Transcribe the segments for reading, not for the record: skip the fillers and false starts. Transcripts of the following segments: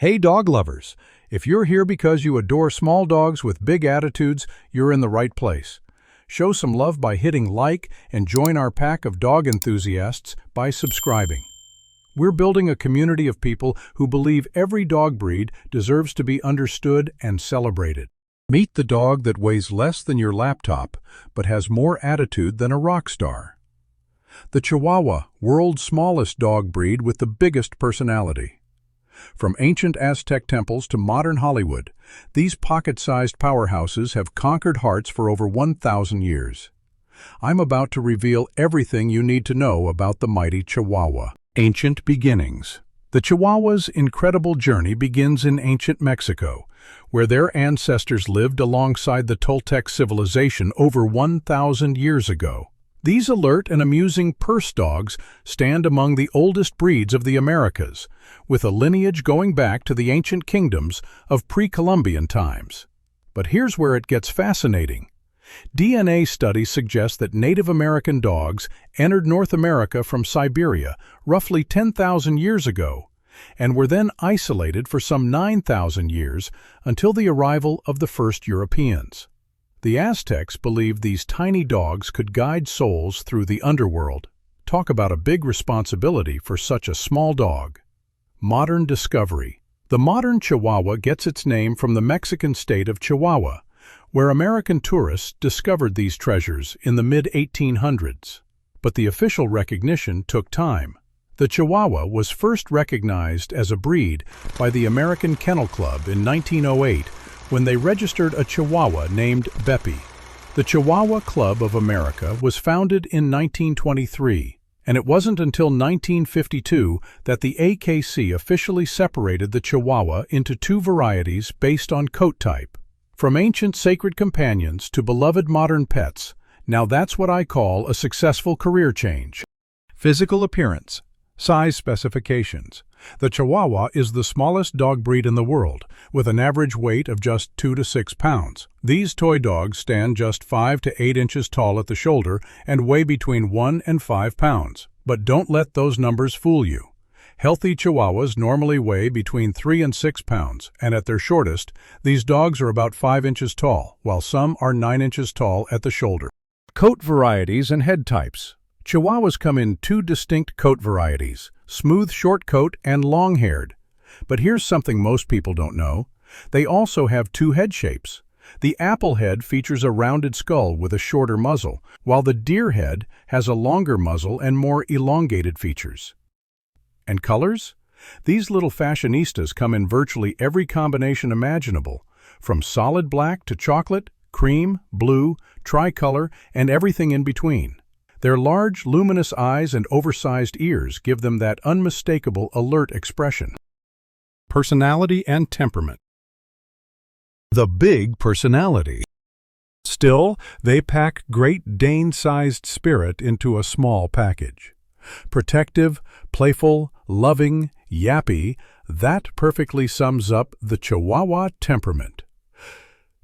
Hey dog lovers, if you're here because you adore small dogs with big attitudes, you're in the right place. Show some love by hitting like and join our pack of dog enthusiasts by subscribing. We're building a community of people who believe every dog breed deserves to be understood and celebrated. Meet the dog that weighs less than your laptop but has more attitude than a rock star. The Chihuahua, world's smallest dog breed with the biggest personality. From ancient Aztec temples to modern Hollywood, these pocket-sized powerhouses have conquered hearts for over 1,000 years. I'm about to reveal everything you need to know about the mighty Chihuahua. Ancient beginnings. The Chihuahua's incredible journey begins in ancient Mexico, where their ancestors lived alongside the Toltec civilization over 1,000 years ago. These alert and amusing purse dogs stand among the oldest breeds of the Americas, with a lineage going back to the ancient kingdoms of pre-Columbian times. But here's where it gets fascinating. DNA studies suggest that Native American dogs entered North America from Siberia roughly 10,000 years ago, and were then isolated for some 9,000 years until the arrival of the first Europeans. The Aztecs believed these tiny dogs could guide souls through the underworld. Talk about a big responsibility for such a small dog. Modern discovery. The modern Chihuahua gets its name from the Mexican state of Chihuahua, where American tourists discovered these treasures in the mid-1800s. But the official recognition took time. The Chihuahua was first recognized as a breed by the American Kennel Club in 1908 when they registered a Chihuahua named Beppy. The Chihuahua Club of America was founded in 1923, and it wasn't until 1952 that the AKC officially separated the Chihuahua into two varieties based on coat type. From ancient sacred companions to beloved modern pets, now that's what I call a successful career change. Physical appearance. Size specifications. The Chihuahua is the smallest dog breed in the world, with an average weight of just 2 to 6 pounds. These toy dogs stand just 5 to 8 inches tall at the shoulder and weigh between 1 and 5 pounds. But don't let those numbers fool you. Healthy Chihuahuas normally weigh between 3 and 6 pounds, and at their shortest, these dogs are about 5 inches tall, while some are 9 inches tall at the shoulder. Coat varieties and head types. Chihuahuas come in two distinct coat varieties, smooth short coat and long-haired. But here's something most people don't know. They also have two head shapes. The apple head features a rounded skull with a shorter muzzle, while the deer head has a longer muzzle and more elongated features. And colors? These little fashionistas come in virtually every combination imaginable, from solid black to chocolate, cream, blue, tricolor, and everything in between. Their large, luminous eyes and oversized ears give them that unmistakable, alert expression. Personality and temperament. The big personality. Still, they pack Great Dane-sized spirit into a small package. Protective, playful, loving, yappy, that perfectly sums up the Chihuahua temperament.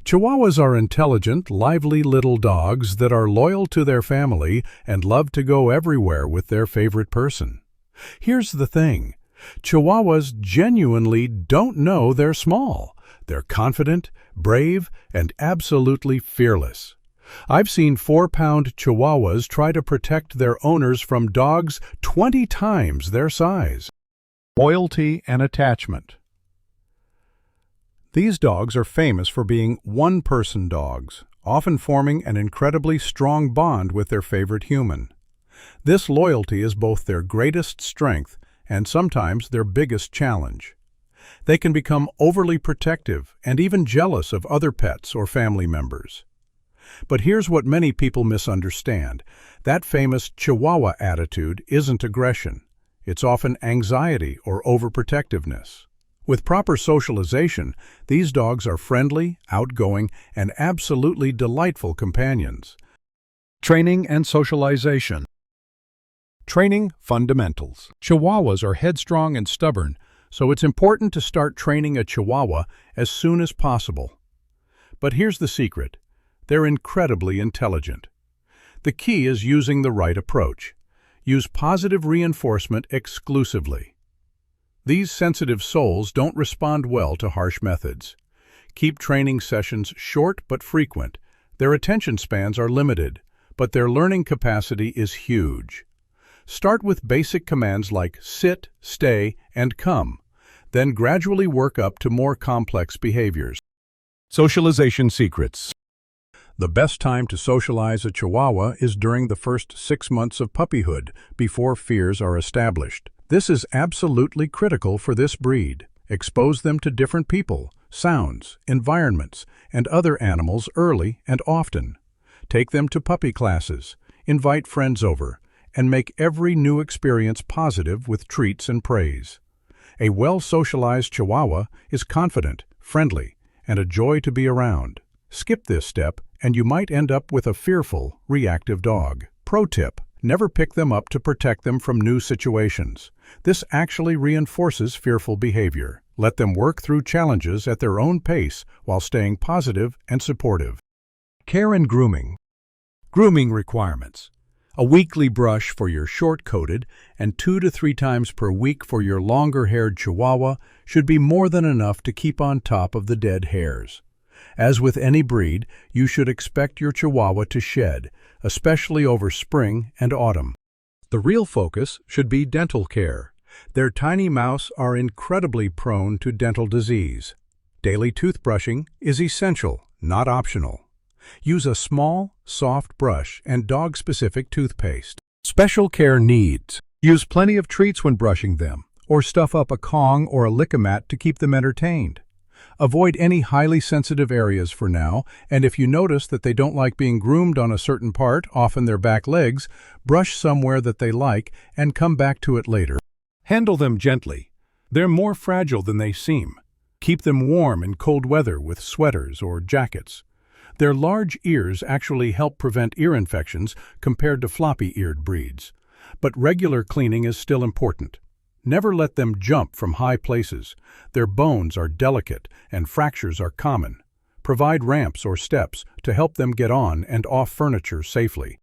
Chihuahuas are intelligent, lively little dogs that are loyal to their family and love to go everywhere with their favorite person. Here's the thing. Chihuahuas genuinely don't know they're small. They're confident, brave, and absolutely fearless. I've seen 4-pound Chihuahuas try to protect their owners from dogs 20 times their size. Loyalty and attachment. These dogs are famous for being one-person dogs, often forming an incredibly strong bond with their favorite human. This loyalty is both their greatest strength and sometimes their biggest challenge. They can become overly protective and even jealous of other pets or family members. But here's what many people misunderstand. That famous Chihuahua attitude isn't aggression. It's often anxiety or overprotectiveness. With proper socialization, these dogs are friendly, outgoing, and absolutely delightful companions. Training and socialization. Training fundamentals. Chihuahuas are headstrong and stubborn, so it's important to start training a Chihuahua as soon as possible. But here's the secret. They're incredibly intelligent. The key is using the right approach. Use positive reinforcement exclusively. These sensitive souls don't respond well to harsh methods. Keep training sessions short but frequent. Their attention spans are limited, but their learning capacity is huge. Start with basic commands like sit, stay, and come, then gradually work up to more complex behaviors. Socialization secrets. The best time to socialize a Chihuahua is during the first 6 months of puppyhood, before fears are established. This is absolutely critical for this breed. Expose them to different people, sounds, environments, and other animals early and often. Take them to puppy classes, invite friends over, and make every new experience positive with treats and praise. A well-socialized Chihuahua is confident, friendly, and a joy to be around. Skip this step, and you might end up with a fearful, reactive dog. Pro tip: never pick them up to protect them from new situations. This actually reinforces fearful behavior. Let them work through challenges at their own pace while staying positive and supportive. Care and grooming. Grooming requirements. A weekly brush for your short-coated and 2 to 3 times per week for your longer-haired Chihuahua should be more than enough to keep on top of the dead hairs. As with any breed, you should expect your Chihuahua to shed, especially over spring and autumn. The real focus should be dental care. Their tiny mouths are incredibly prone to dental disease. Daily toothbrushing is essential, not optional. Use a small, soft brush and dog-specific toothpaste. Special care needs. Use plenty of treats when brushing them, or stuff up a Kong or a Lick-A-Mat to keep them entertained. Avoid any highly sensitive areas for now, and if you notice that they don't like being groomed on a certain part, often their back legs, brush somewhere that they like and come back to it later. Handle them gently. They're more fragile than they seem. Keep them warm in cold weather with sweaters or jackets. Their large ears actually help prevent ear infections compared to floppy-eared breeds. But regular cleaning is still important. Never let them jump from high places. Their bones are delicate and fractures are common. Provide ramps or steps to help them get on and off furniture safely.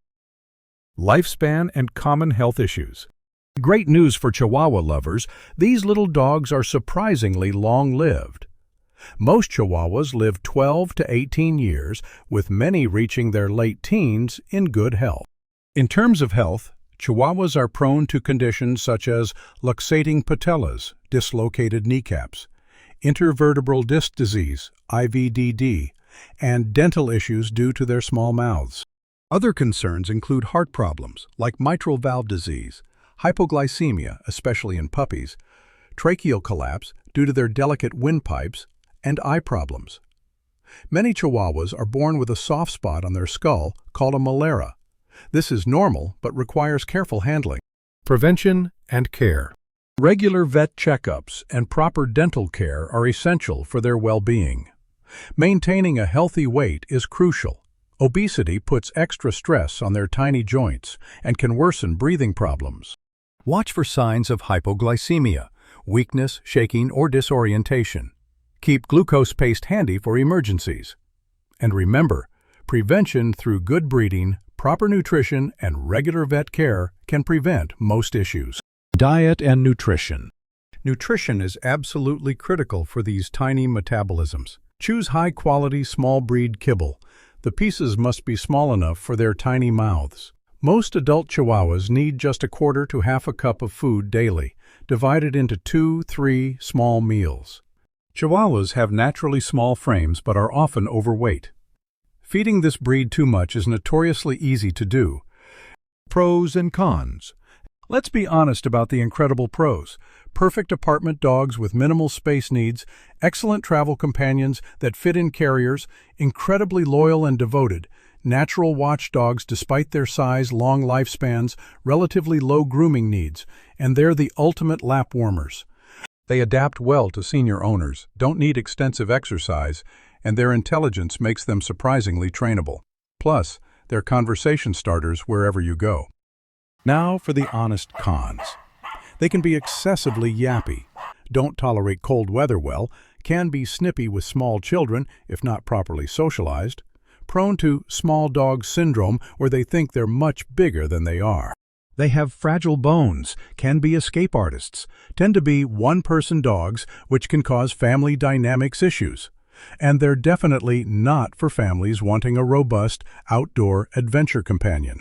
Lifespan and common health issues. Great news for Chihuahua lovers, these little dogs are surprisingly long-lived. Most Chihuahuas live 12 to 18 years, with many reaching their late teens in good health. In terms of health, Chihuahuas are prone to conditions such as luxating patellas, dislocated kneecaps, intervertebral disc disease, IVDD, and dental issues due to their small mouths. Other concerns include heart problems like mitral valve disease, hypoglycemia, especially in puppies, tracheal collapse due to their delicate windpipes, and eye problems. Many Chihuahuas are born with a soft spot on their skull called a malera. This is normal but requires careful handling. Prevention and care. Regular vet checkups and proper dental care are essential for their well-being. Maintaining a healthy weight is crucial. Obesity puts extra stress on their tiny joints and can worsen breathing problems. Watch for signs of hypoglycemia, weakness, shaking, or disorientation. Keep glucose paste handy for emergencies. And remember, prevention through good breeding, proper nutrition, and regular vet care can prevent most issues. Diet and nutrition. Nutrition is absolutely critical for these tiny metabolisms. Choose high-quality small breed kibble. The pieces must be small enough for their tiny mouths. Most adult Chihuahuas need just a quarter to half a cup of food daily, divided into 2-3 small meals. Chihuahuas have naturally small frames but are often overweight. Feeding this breed too much is notoriously easy to do. Pros and cons. Let's be honest about the incredible pros. Perfect apartment dogs with minimal space needs, excellent travel companions that fit in carriers, incredibly loyal and devoted, natural watchdogs despite their size, long lifespans, relatively low grooming needs, and they're the ultimate lap warmers. They adapt well to senior owners, don't need extensive exercise, and their intelligence makes them surprisingly trainable. Plus, they're conversation starters wherever you go. Now for the honest cons. They can be excessively yappy, don't tolerate cold weather well, can be snippy with small children if not properly socialized, prone to small dog syndrome where they think they're much bigger than they are. They have fragile bones, can be escape artists, tend to be one-person dogs, which can cause family dynamics issues. And they're definitely not for families wanting a robust, outdoor adventure companion.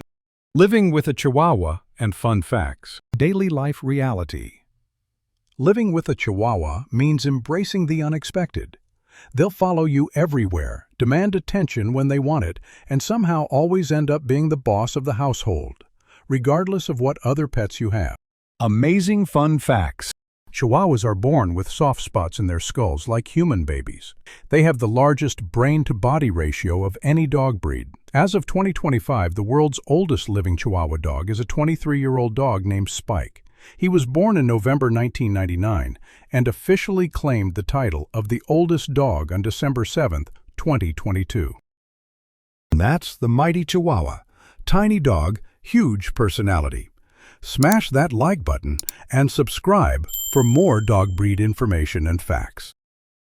Living with a Chihuahua and fun facts. Daily life reality. Living with a Chihuahua means embracing the unexpected. They'll follow you everywhere, demand attention when they want it, and somehow always end up being the boss of the household, regardless of what other pets you have. Amazing fun facts. Chihuahuas are born with soft spots in their skulls like human babies. They have the largest brain-to-body ratio of any dog breed. As of 2025, the world's oldest living Chihuahua dog is a 23-year-old dog named Spike. He was born in November 1999 and officially claimed the title of the oldest dog on December 7, 2022. That's the mighty Chihuahua. Tiny dog, huge personality. Smash that like button and subscribe for more dog breed information and facts.